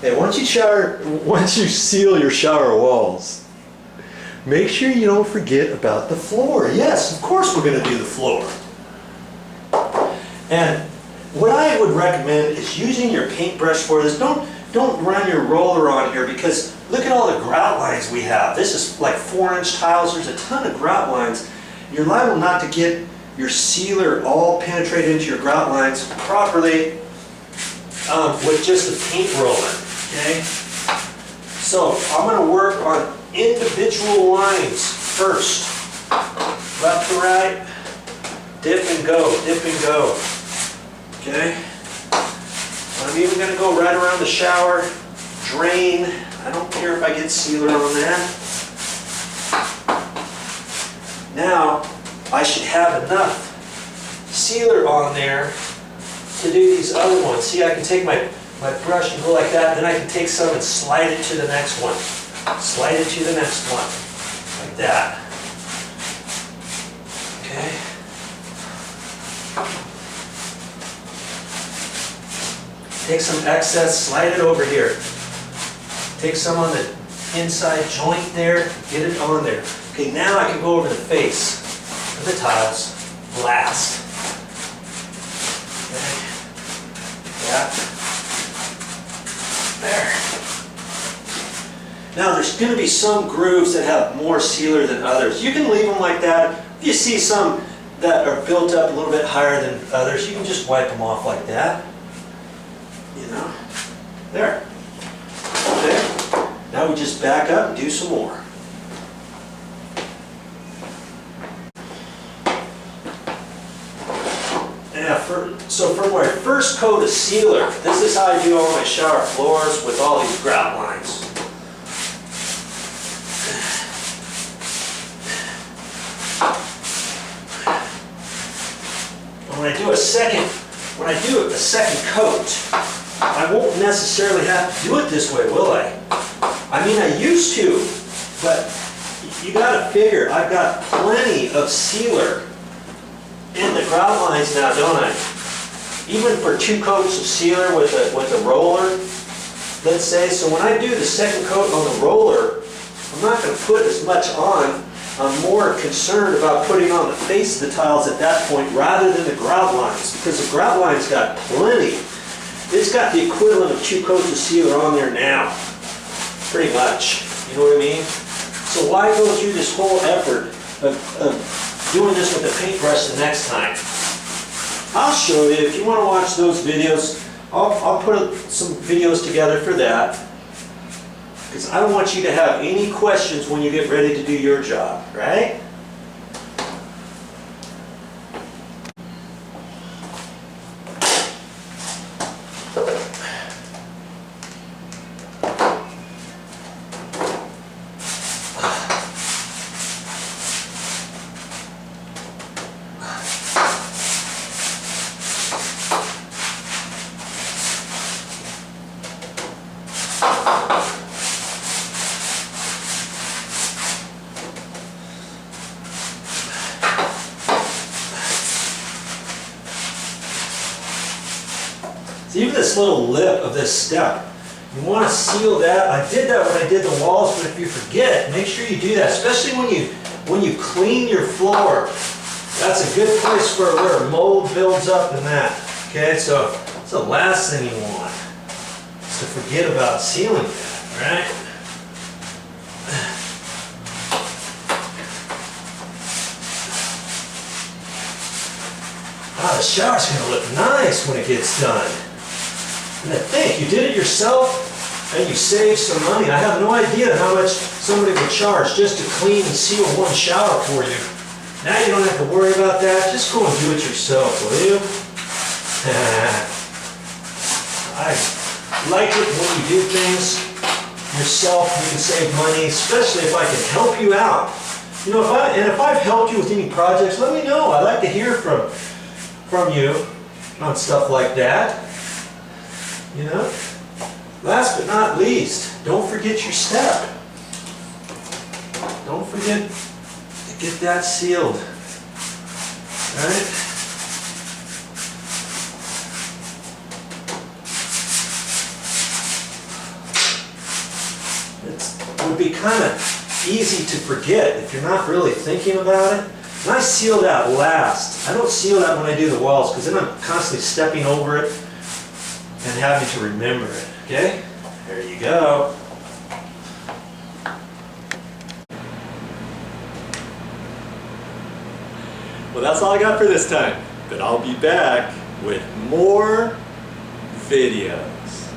Hey, once you seal your shower walls, make sure you don't forget about the floor. Yes, of course we're going to do the floor. And what I would recommend is using your paintbrush for this. Don't run your roller on here, because look at all the grout lines we have. This is like 4-inch tiles. There's a ton of grout lines. You're liable not to get your sealer all penetrated into your grout lines properly with just a paint roller. Okay? So I'm going to work on individual lines first. Left to right, dip and go, dip and go. Okay? I'm even going to go right around the shower, drain. I don't care if I get sealer on that. Now, I should have enough sealer on there to do these other ones. See, I can take my brush and go like that, then I can take some and slide it to the next one. Slide it to the next one, like that. Okay. Take some excess, slide it over here. Take some on the inside joint there, get it on there. Okay, now I can go over the face of the tiles, blast. Okay. Yeah. There. Now there's going to be some grooves that have more sealer than others. You can leave them like that. If you see some that are built up a little bit higher than others, you can just wipe them off like that. You know, there. Okay. Now we just back up and do some more. So for my first coat of sealer, this is how I do all my shower floors with all these grout lines. When I do a second coat, I won't necessarily have to do it this way, will I? I mean, I used to, but you gotta figure I've got plenty of sealer in the grout lines now, don't I? Even for 2 coats of sealer with a roller, let's say. So when I do the second coat on the roller, I'm not going to put as much on. I'm more concerned about putting on the face of the tiles at that point rather than the grout lines, because the grout line's got plenty. It's got the equivalent of 2 coats of sealer on there now, pretty much. You know what I mean? So why go through this whole effort of doing this with a paintbrush the next time? I'll show you. If you want to watch those videos, I'll put some videos together for that, because I don't want you to have any questions when you get ready to do your job, right? So even this little lip of this step, you want to seal that. I did that when I did the walls, but if you forget, make sure you do that, especially when you clean your floor. That's a good place for where mold builds up in that. Okay, so that's the last thing you want, is to forget about sealing that, right? Ah, the shower's going to look nice when it gets done. And I think you did it yourself and you saved some money. I have no idea how much somebody would charge just to clean and seal one shower for you. Now you don't have to worry about that. Just go and do it yourself, will you? I like it when you do things yourself. You can save money, especially if I can help you out. You know, if I've helped you with any projects, let me know. I'd like to hear from you on stuff like that. You know? Last but not least, don't forget your step. Don't forget to get that sealed. Alright? be kind of easy to forget if you're not really thinking about it. And I seal that last. I don't seal that when I do the walls because then I'm constantly stepping over it and having to remember it. Okay? There you go. Well, that's all I got for this time, but I'll be back with more videos.